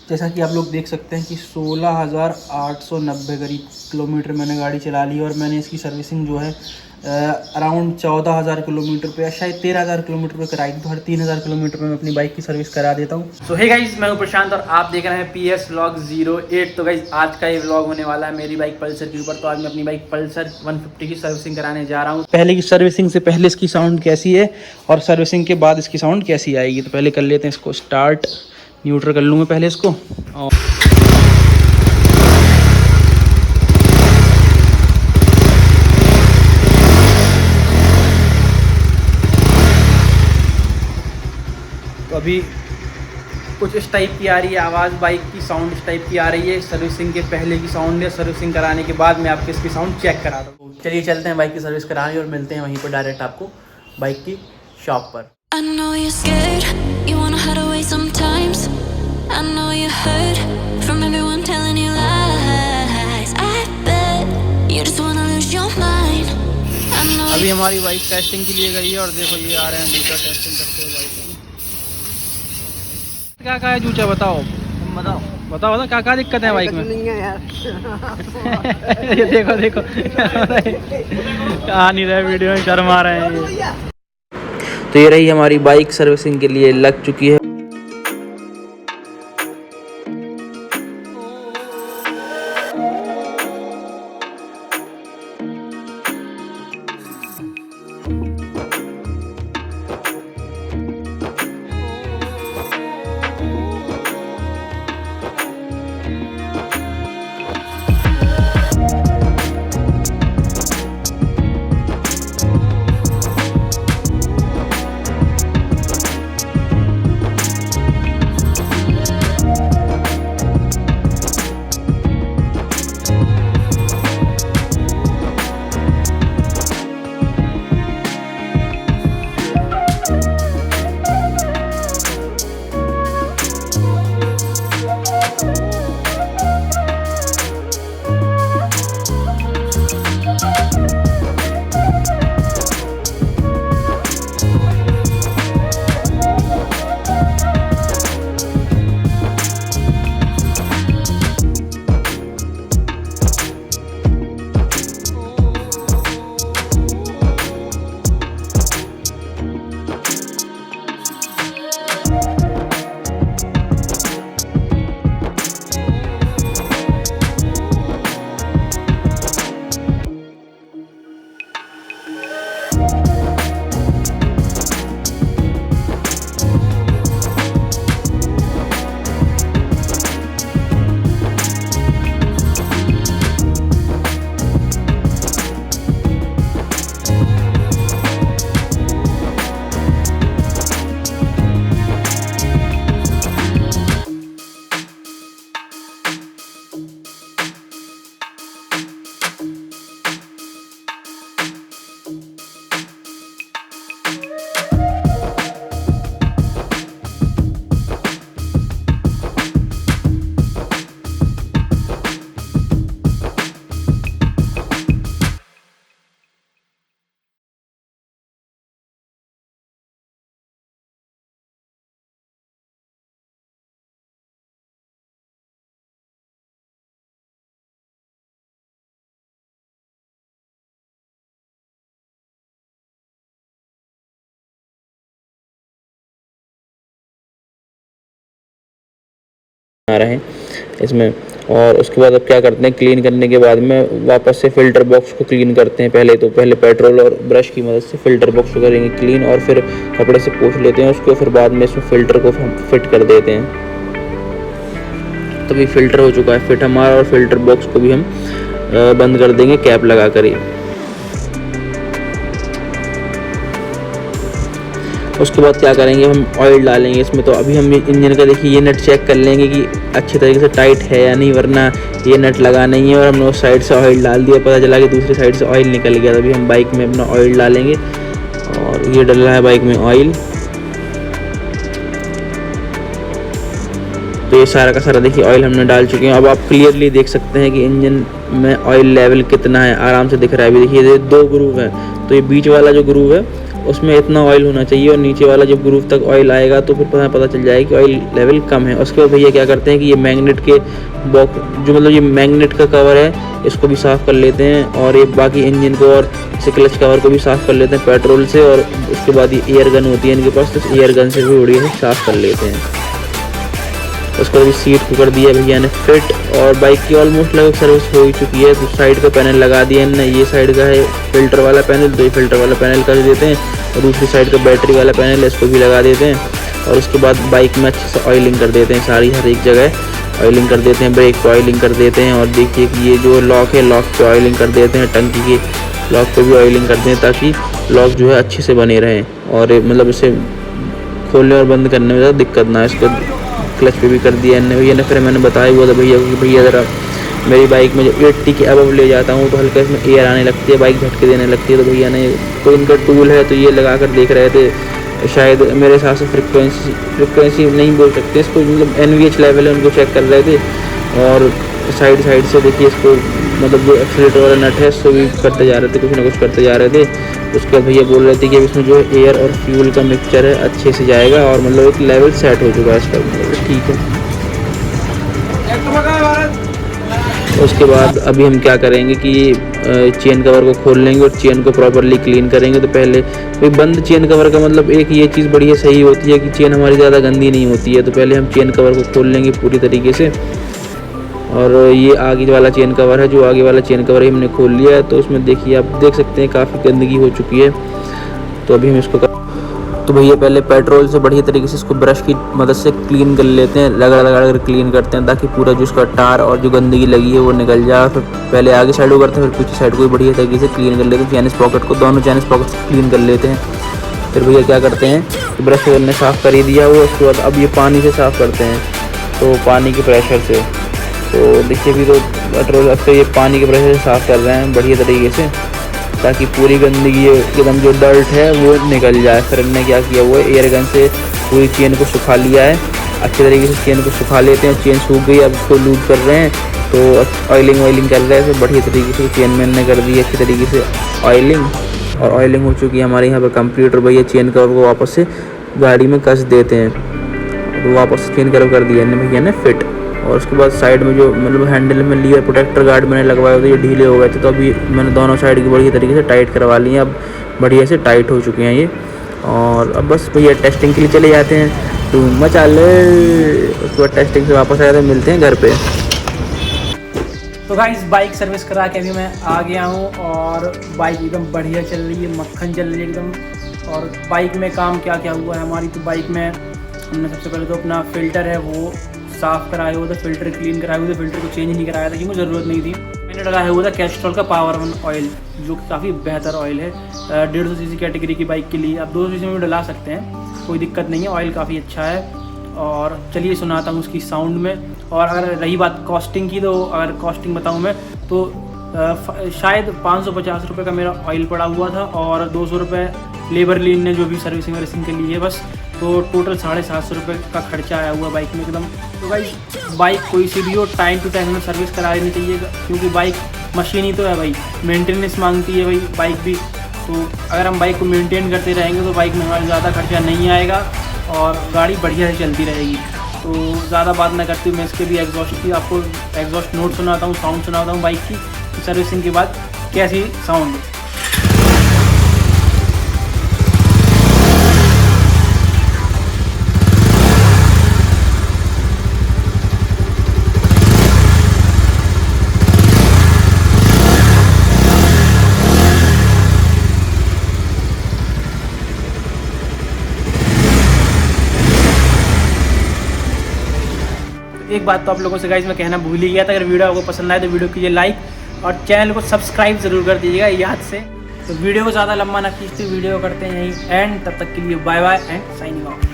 जैसा कि आप लोग देख सकते हैं कि 16,890 करीब किलोमीटर मैंने गाड़ी चला ली और मैंने इसकी सर्विसिंग जो है अराउंड 14,000 किलोमीटर पे या शायद 13,000 किलोमीटर पे कराई थी। तो हर 3,000 किलोमीटर पे मैं अपनी बाइक की सर्विस करा देता हूँ। सो हे गाइस, मैं हूँ प्रशांत और आप देख रहे हैं PS व्लॉग 08। तो गाइस आज का ये व्लॉग होने वाला है मेरी बाइक पल्सर के ऊपर। तो आज मैं अपनी बाइक पल्सर 150 की सर्विसिंग कराने जा रहा हूँ। पहले की सर्विसिंग से पहले इसकी साउंड कैसी है और सर्विसिंग के बाद इसकी साउंड कैसी आएगी। तो पहले कर लेते हैं इसको स्टार्ट। न्यूट्रल कर लूँगा पहले इसको। तो अभी कुछ इस टाइप की आ रही है आवाज़, बाइक की साउंड इस टाइप की आ रही है। सर्विसिंग के पहले की साउंड है, सर्विसिंग कराने के बाद मैं आपको इसकी साउंड चेक करा दूँ। तो चलिए चलते हैं बाइक की सर्विस कराने और मिलते हैं वहीं पर डायरेक्ट आपको बाइक की शॉप पर। I know you're scared, you wanna hide away sometimes. I know you're hurt from everyone telling you lies. I bet you just wanna lose your mind. I know अभी हमारी bike testing के लिए गई है और देखो ये आ रहे हैं जूचा टेस्टिंग करते हुए बाइक। क्या क्या है जूचा बताओ, तुम बताओ बताओ क्या क्या दिक्कत है बाइक में। नहीं है यार ये देखो देखो आ नहीं रहे वीडियो में, शर्म आ रहे हैं ये। तो ये रही हमारी बाइक सर्विसिंग के लिए लग चुकी है। आ रहे हैं इसमें। और उसके बाद अब क्या करते हैं, क्लीन करने के बाद में वापस से फ़िल्टर बॉक्स को क्लीन करते हैं। पहले पेट्रोल और ब्रश की मदद से फ़िल्टर बॉक्स को करेंगे क्लीन और फिर कपड़े से पोंछ लेते हैं उसको। फिर बाद में इसमें फ़िल्टर को हम फिट कर देते हैं। तभी फ़िल्टर हो चुका है फिट हमारा और फ़िल्टर बॉक्स को भी हम बंद कर देंगे कैप लगा कर ही। उसके बाद क्या करेंगे, हम ऑयल डालेंगे इसमें। तो अभी हम इंजन का देखिए ये नट चेक कर लेंगे कि अच्छे तरीके से टाइट है या नहीं, वरना ये नट लगा नहीं है। और हमने उस साइड से ऑयल डाल दिया, पता चला कि दूसरी साइड से ऑयल निकल गया। तभी हम बाइक में अपना ऑयल डालेंगे और ये डल रहा है बाइक में ऑयल। तो ये सारा का सारा देखिए ऑयल हमने डाल चुके हैं। अब आप क्लियरली देख सकते हैं कि इंजन में ऑयल लेवल कितना है, आराम से दिख रहा है। अभी देखिए ये 2 ग्रूव है, तो ये बीच वाला जो ग्रूव है उसमें इतना ऑयल होना चाहिए और नीचे वाला जब ग्रूव तक ऑयल आएगा तो फिर पता चल जाएगा कि ऑयल लेवल कम है। उसके बाद भैया क्या करते हैं कि ये मैग्नेट के बॉक्स जो मतलब ये मैग्नेट का कवर है इसको भी साफ़ कर लेते हैं और ये बाकी इंजन को और इसे क्लच कवर को भी साफ़ कर लेते हैं पेट्रोल से। और उसके बाद ये एयर गन होती है इनके पास, तो एयर गन से भी बढ़िया साफ़ कर लेते हैं। उसके बाद सीट को कर दिया भैया ने फिट और बाइक की ऑलमोस्ट लगभग सर्विस हो ही चुकी है। तो साइड का पैनल लगा दिया इन्होंने, ये साइड का है फिल्टर वाला पैनल, तो ये फिल्टर वाला पैनल कर देते हैं और दूसरी साइड का बैटरी वाला पैनल है इसको भी लगा देते हैं। और उसके बाद बाइक में अच्छे से ऑयलिंग कर देते हैं, सारी हर एक जगह ऑयलिंग कर देते हैं, ब्रेक पर ऑयलिंग कर देते हैं। और देखिए कि ये जो लॉक है लॉक पे ऑयलिंग कर देते हैं, टंकी के लॉक पे भी ऑयलिंग करते हैं ताकि लॉक जो है अच्छे से बने रहें और मतलब इसे खोलने और बंद करने में ज़्यादा दिक्कत ना है। इसको क्लच पे भी कर दिया इन्होंने भैया ने। फिर मैंने बताया हुआ था भैया कि भैया ज़रा मेरी बाइक में जब 80 के अब ले जाता हूँ तो हल्का इसमें एयर आने लगती है, बाइक झटके देने लगती है। तो भैया ने कोई इनका टूल है तो ये लगा कर देख रहे थे, शायद मेरे हिसाब से फ्रिक्वेंसी नहीं बोल सकते इसको, मतलब NVH लेवल है उनको चेक कर रहे थे। और साइड से देखिए इसको मतलब जो एक्सीलेटर वाला नट है इसको भी करते जा रहे थे, कुछ ना कुछ करते जा रहे थे। उसके बाद भैया बोल रहे थे कि अब इसमें जो है एयर और फ्यूल का मिक्सचर है अच्छे से जाएगा और मतलब एक लेवल सेट हो चुका है इसका, ठीक है। उसके बाद अभी हम क्या करेंगे कि चेन कवर को खोल लेंगे और चेन को प्रॉपरली क्लीन करेंगे। तो पहले भाई बंद चेन कवर का मतलब एक ये चीज़ बढ़िया सही होती है कि चेन हमारी ज़्यादा गंदी नहीं होती है। तो पहले हम चेन कवर को खोल लेंगे पूरी तरीके से। और ये आगे वाला चेन कवर है, जो आगे वाला चेन कवर है हमने खोल लिया है। तो उसमें देखिए आप देख सकते हैं काफ़ी गंदगी हो चुकी है। तो अभी हम इसको तो भैया पहले पेट्रोल से बढ़िया तरीके से इसको ब्रश की मदद से क्लीन कर लेते हैं, रगड़ कर क्लीन करते हैं ताकि पूरा जो इसका टार और जो गंदगी लगी है वो निकल जाए। फिर पहले आगे साइड को करते हैं, फिर पीछे साइड को भी बढ़िया तरीके से क्लीन कर लेते हैं। चैनिस पॉकेट को दोनों चैनिस पॉकेट से क्लीन कर लेते हैं। फिर भैया क्या करते हैं कि ब्रश ने साफ़ कर ही दिया हुआ, उसके बाद अब ये पानी से साफ़ करते हैं, तो पानी के प्रेशर से। तो देखिए अभी तो पेट्रोल अब तो ये पानी के प्रेशर से साफ़ कर रहे हैं बढ़िया तरीके से ताकि पूरी गंदगी एकदम जो डर्ट है वो निकल जाए। फिर हमने क्या किया हुआ है एयर गन से पूरी चेन को सुखा लिया है, अच्छे तरीके से चेन को सुखा लेते हैं। चेन सूख गई, अब इसको लूज कर रहे हैं, तो ऑयलिंग कर रहे हैं। तो बढ़िया तरीके से चेन में हमने कर दी अच्छी तरीके से ऑयलिंग, और ऑयलिंग हो चुकी है हमारे यहाँ पर कंप्लीट। और भैया चेन कवर को वापस से गाड़ी में कस देते हैं, तो वापस चेन कवर कर दिया भैया ने फिट। और उसके बाद साइड में जो मतलब हैंडल में लीवर प्रोटेक्टर गार्ड मैंने लगवाए थे ये ढीले हो गए थे, तो अभी मैंने दोनों साइड की बढ़िया तरीके से टाइट करवा लिए हैं। अब बढ़िया से टाइट हो चुके हैं ये। और अब बस भैया टेस्टिंग के लिए चले जाते हैं, तो मचा ले। उसके बाद टेस्टिंग से वापस आए तो मिलते हैं घर पे। तो गाइस बाइक सर्विस करा के अभी मैं आ गया हूँ और बाइक एकदम बढ़िया चल रही है, मक्खन चल रही है एकदम। और बाइक में काम क्या क्या हुआ है हमारी, तो बाइक में हमने सबसे पहले तो अपना फ़िल्टर है वो साफ़ कराया हुआ था, फ़िल्टर क्लीन कराया हुआ था, फ़िल्टर को चेंज नहीं कराया था क्योंकि ज़रूरत नहीं थी। मैंने डलाया हुआ था कैस्ट्रॉल का पावर 1 ऑयल, जो कि काफ़ी बेहतर ऑयल है 150 सीसी कैटेगरी की बाइक के लिए। आप 200 सीसी में भी डला सकते हैं, कोई दिक्कत नहीं है, ऑयल काफ़ी अच्छा है। और चलिए सुनाता हूँ उसकी साउंड में। और अगर रही बात कॉस्टिंग की, तो अगर कॉस्टिंग बताऊँ मैं तो शायद 550 रुपये का मेरा ऑयल पड़ा हुआ था और 200 रुपये लेबर लीन ने जो भी सर्विसिंग वर्विसिंग के लिए बस, तो टोटल 750 रुपये का खर्चा आया हुआ बाइक में एकदम। तो भाई बाइक कोई सी भी हो टाइम टू टाइम हमें सर्विस करा देनी चाहिए, क्योंकि बाइक मशीन ही तो है भाई, मेंटेनेंस मांगती है भाई बाइक भी। तो अगर हम बाइक को मेंटेन करते रहेंगे तो बाइक में हमारा ज़्यादा खर्चा नहीं आएगा और गाड़ी बढ़िया से चलती रहेगी। तो ज़्यादा बात ना करती हूँ, मैं इसके भी एग्जॉस्ट की आपको एग्जॉस्ट नोट सुनाता हूँ, साउंड सुनाता हूँ बाइक की सर्विसिंग के बाद कैसी साउंड। एक बात तो आप लोगों से गाइस मैं कहना भूल ही गया था, अगर वीडियो आपको पसंद आए तो वीडियो कीजिए लाइक और चैनल को सब्सक्राइब ज़रूर कर दीजिएगा याद से। तो वीडियो को ज़्यादा लंबा ना खींचते, वीडियो करते हैं यहीं एंड। तब तक के लिए bye bye and signing of.